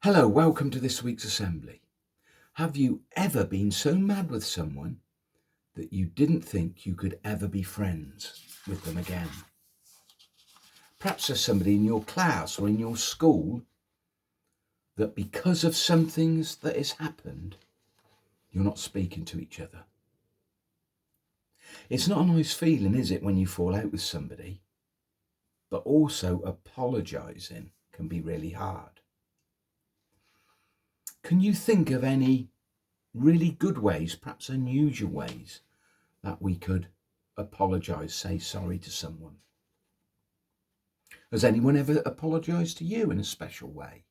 Hello, welcome to this week's assembly. Have you ever been so mad with someone that you didn't think you could ever be friends with them again? Perhaps there's somebody in your class or in your school that because of some things that has happened, you're not speaking to each other. It's not a nice feeling, is it, when you fall out with somebody? But also apologising can be really hard. Can you think of any really good ways, perhaps unusual ways, that we could apologise, say sorry to someone? Has anyone ever apologised to you in a special way?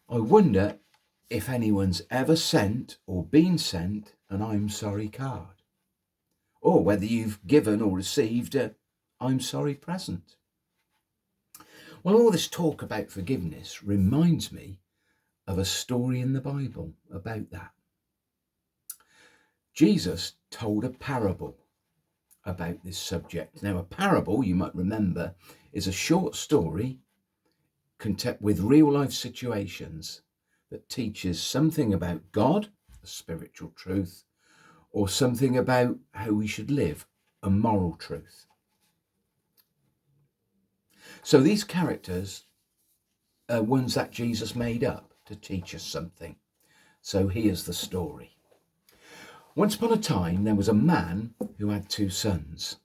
I wonder if anyone's ever sent or been sent an I'm sorry card, or whether you've given or received a I'm sorry present. Well, all this talk about forgiveness reminds me of a story in the Bible about that. Jesus told a parable about this subject. Now, a parable, you might remember, is a short story with real life situations that teaches something about God, a spiritual truth, or something about how we should live, a moral truth. So these characters are ones that Jesus made up to teach us something. So here's the story. Once upon a time, there was a man who had two sons.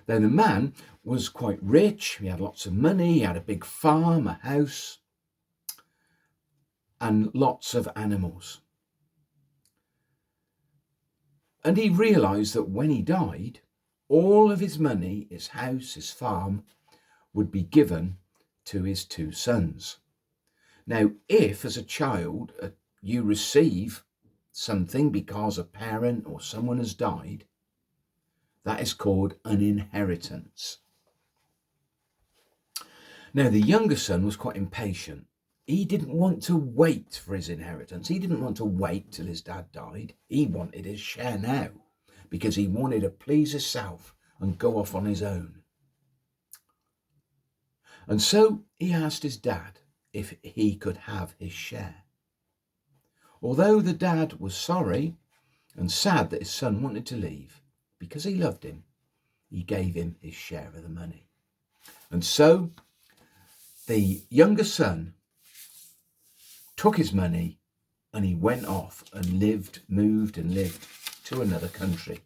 Now, the man was quite rich. He had lots of money. He had a big farm, a house, and lots of animals. And he realised that when he died, all of his money, his house, his farm, would be given to his two sons. Now, if as a child you receive something because a parent or someone has died, that is called an inheritance. Now, the younger son was quite impatient. He didn't want to wait for his inheritance. He didn't want to wait till his dad died. He wanted his share now because he wanted to please himself and go off on his own. And so he asked his dad if he could have his share. Although the dad was sorry and sad that his son wanted to leave, because he loved him, he gave him his share of the money. And so the younger son took his money and he went off and moved to another country.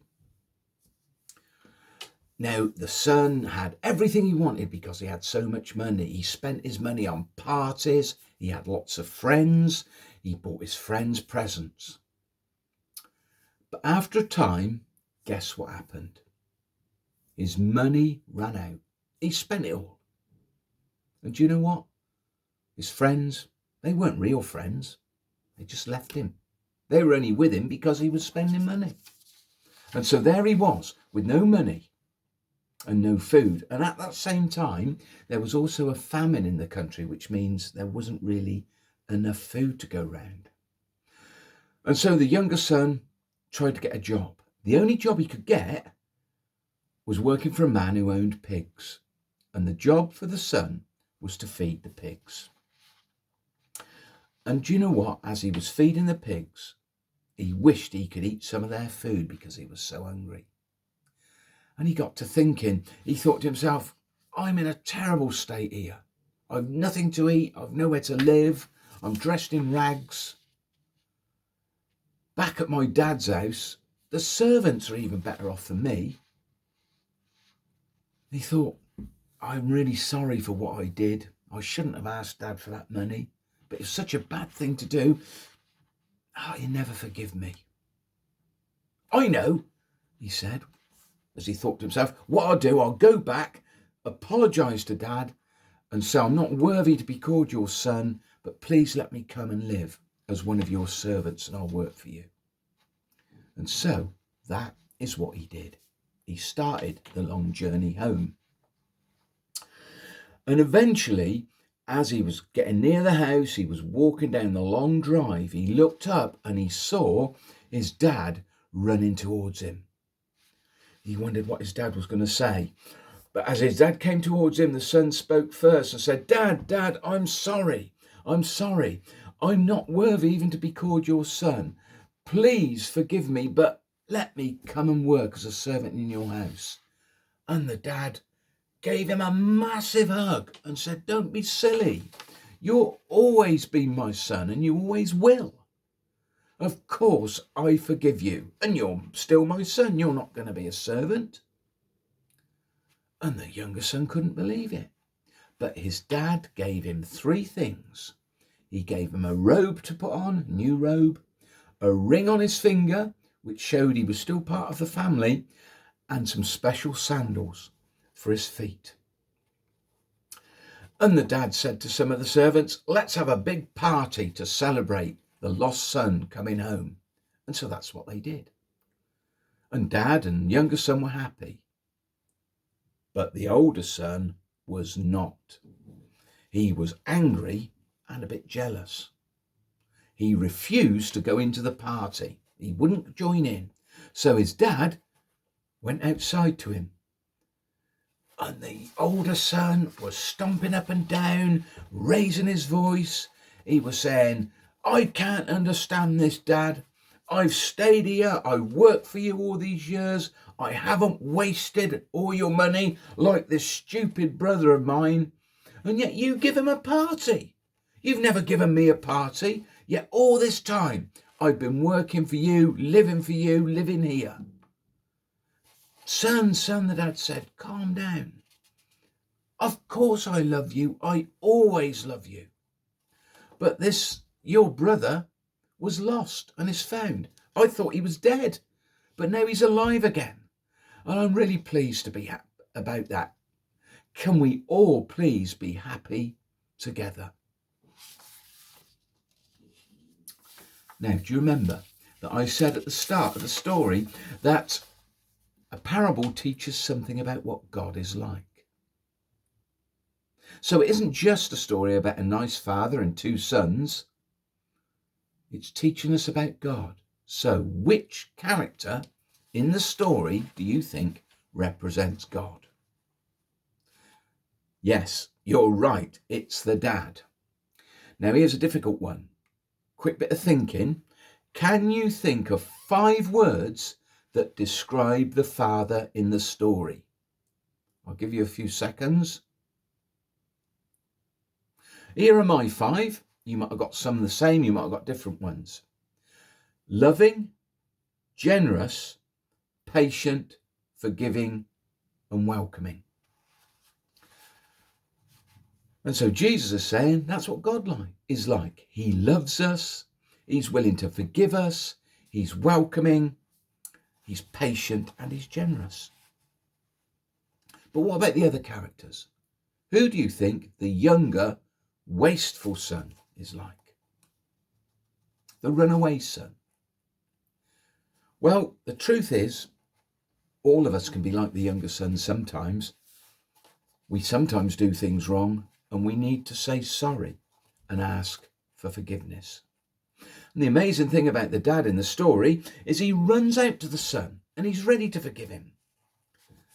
Now, the son had everything he wanted because he had so much money. He spent his money on parties. He had lots of friends. He bought his friends presents. But after a time, guess what happened? His money ran out. He spent it all. And do you know what? His friends, they weren't real friends. They just left him. They were only with him because he was spending money. And so there he was with no money and no food. And at that same time, there was also a famine in the country, which means there wasn't really enough food to go round. And so the younger son tried to get a job. The only job he could get was working for a man who owned pigs. And the job for the son was to feed the pigs. And do you know what? As he was feeding the pigs, he wished he could eat some of their food because he was so hungry. And he got to thinking, he thought to himself, I'm in a terrible state here. I've nothing to eat. I've nowhere to live. I'm dressed in rags. Back at my dad's house, the servants are even better off than me. He thought, I'm really sorry for what I did. I shouldn't have asked Dad for that money, but it's such a bad thing to do. Oh, he'll never forgive me. I know, he said, as he thought to himself, what I'll do, I'll go back, apologise to Dad, and say I'm not worthy to be called your son, but please let me come and live as one of your servants and I'll work for you. And so that is what he did. He started the long journey home. And eventually, as he was getting near the house, he was walking down the long drive, he looked up and he saw his dad running towards him. He wondered what his dad was going to say. But as his dad came towards him, the son spoke first and said, Dad, I'm sorry. I'm sorry. I'm not worthy even to be called your son. Please forgive me, but let me come and work as a servant in your house. And the dad gave him a massive hug and said, don't be silly. You'll always be my son and you always will. Of course, I forgive you and you're still my son. You're not going to be a servant. And the younger son couldn't believe it. But his dad gave him 3 things. He gave him a robe to put on, a new robe, a ring on his finger, which showed he was still part of the family, and some special sandals for his feet. And the dad said to some of the servants, let's have a big party to celebrate the lost son coming home. And so that's what they did. And dad and younger son were happy. But the older son was not. He was angry and a bit jealous. He refused to go into the party. He wouldn't join in. So his dad went outside to him. And the older son was stomping up and down, raising his voice. He was saying, I can't understand this, Dad. I've stayed here. I worked for you all these years. I haven't wasted all your money like this stupid brother of mine. And yet you give him a party. You've never given me a party. Yet all this time I've been working for you, living here. Son, the dad said, calm down. Of course I love you. I always love you. But your brother was lost and is found. I thought he was dead, but now he's alive again. And I'm really pleased to be happy about that. Can we all please be happy together? Now, do you remember that I said at the start of the story that a parable teaches something about what God is like? So it isn't just a story about a nice father and 2 sons. It's teaching us about God. So which character in the story do you think represents God? Yes, you're right. It's the dad. Now here's a difficult one. Quick bit of thinking. Can you think of 5 words that describe the father in the story? I'll give you a few seconds. Here are my 5. You might have got some the same, you might have got different ones. Loving, generous, patient, forgiving, and welcoming. And so Jesus is saying that's what God is like. He loves us, he's willing to forgive us, he's welcoming, he's patient, and he's generous. But what about the other characters? Who do you think the younger, wasteful son is like? The runaway son. Well, the truth is, all of us can be like the younger son sometimes. We sometimes do things wrong and we need to say sorry and ask for forgiveness. And the amazing thing about the dad in the story is he runs out to the son and he's ready to forgive him.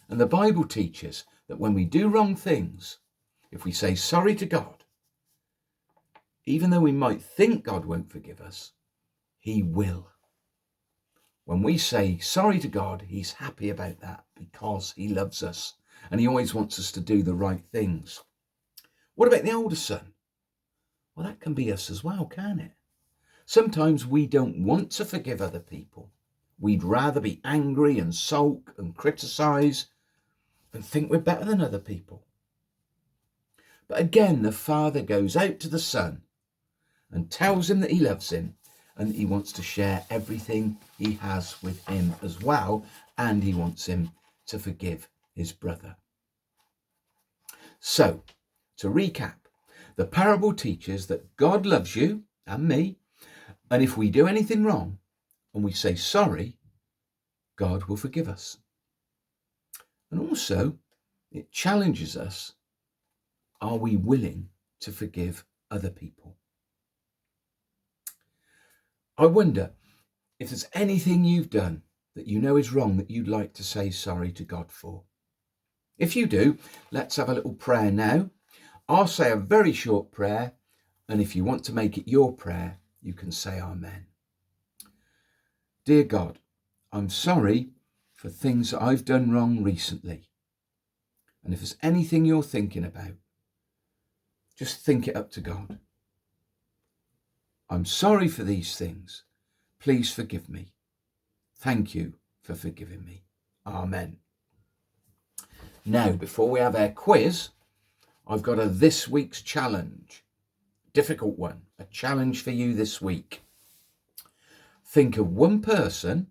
And the Bible teaches that when we do wrong things, if we say sorry to God, even though we might think God won't forgive us, he will. When we say sorry to God, he's happy about that because he loves us and he always wants us to do the right things. What about the older son? Well, that can be us as well, can't it? Sometimes we don't want to forgive other people. We'd rather be angry and sulk and criticise and think we're better than other people. But again, the father goes out to the son and tells him that he loves him and he wants to share everything he has with him as well, and he wants him to forgive his brother. So, to recap, the parable teaches that God loves you and me, and if we do anything wrong and we say sorry, God will forgive us. And also, it challenges us, are we willing to forgive other people? I wonder if there's anything you've done that you know is wrong that you'd like to say sorry to God for. If you do, let's have a little prayer now. I'll say a very short prayer, and if you want to make it your prayer, you can say amen. Dear God, I'm sorry for things that I've done wrong recently. And if there's anything you're thinking about, just think it up to God. I'm sorry for these things. Please forgive me. Thank you for forgiving me. Amen. Now, before we have our quiz, I've got a this week's challenge. Difficult one. A challenge for you this week. Think of one person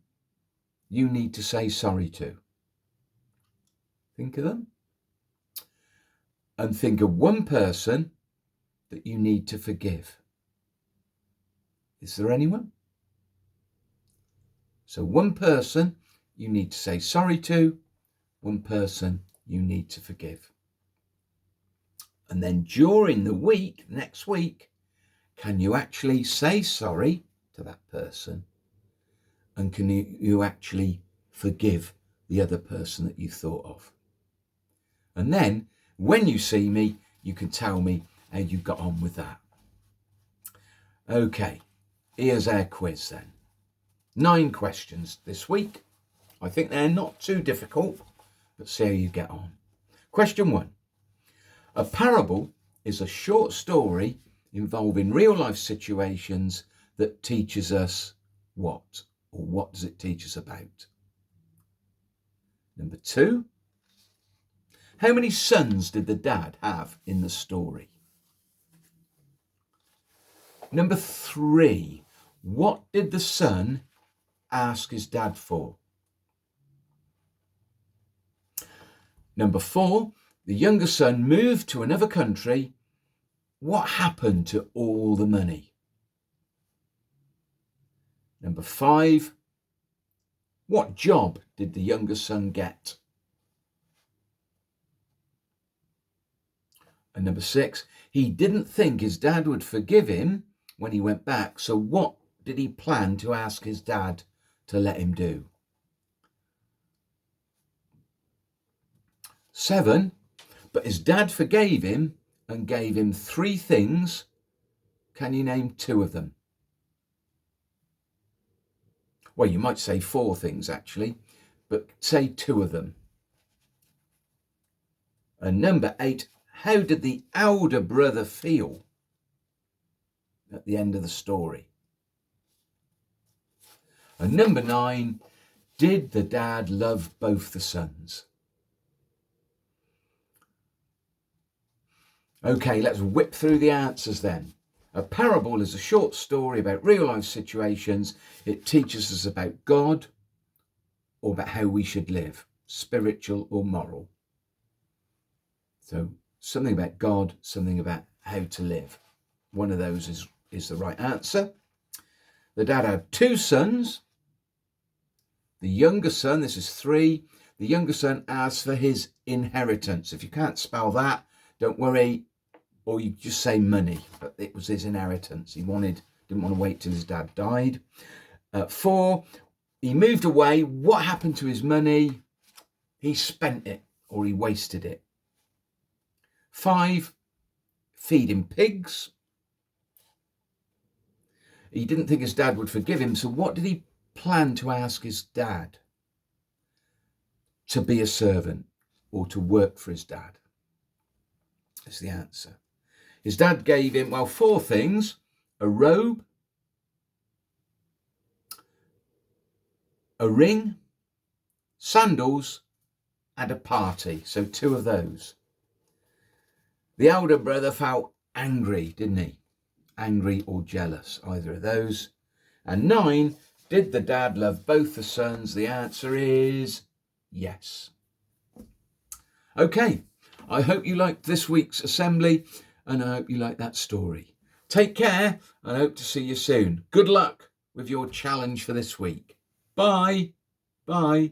you need to say sorry to. Think of them. And think of one person that you need to forgive. Is there anyone? So one person you need to say sorry to, one person you need to forgive. And then during the week, next week, can you actually say sorry to that person? And can you actually forgive the other person that you thought of? And then when you see me, you can tell me how you got on with that. Okay, here's our quiz then. 9 questions this week. I think they're not too difficult, but see how you get on. Question 1. A parable is a short story involving real life situations that teaches us what? Or what does it teach us about? Number 2. How many sons did the dad have in the story? Number 3. What did the son ask his dad for? Number 4. The younger son moved to another country. What happened to all the money? Number 5. What job did the younger son get? And number 6. He didn't think his dad would forgive him when he went back. So what did he plan to ask his dad to let him do? 7. But his dad forgave him and gave him 3 things. Can you name 2 of them? Well, you might say 4 things actually, but say 2 of them. And number 8, how did the elder brother feel at the end of the story? And number 9, did the dad love both the sons? Okay, let's whip through the answers then. A parable is a short story about real life situations. It teaches us about God or about how we should live, spiritual or moral. So something about God, something about how to live. One of those is the right answer. The dad had 2 sons. The younger son, this is 3. The younger son asked for his inheritance. If you can't spell that, don't worry. Or you just say money, but it was his inheritance. He didn't want to wait till his dad died. 4, he moved away. What happened to his money? He spent it or he wasted it. 5, feeding pigs. He didn't think his dad would forgive him. So what did he plan to ask his dad? To be a servant or to work for his dad? That's the answer. His dad gave him, 4 things: a robe, a ring, sandals, and a party. So 2 of those. The elder brother felt angry, didn't he? Angry or jealous, either of those. And 9, did the dad love both the sons? The answer is yes. Okay, I hope you liked this week's assembly. And I hope you like that story. Take care and I hope to see you soon. Good luck with your challenge for this week. Bye. Bye.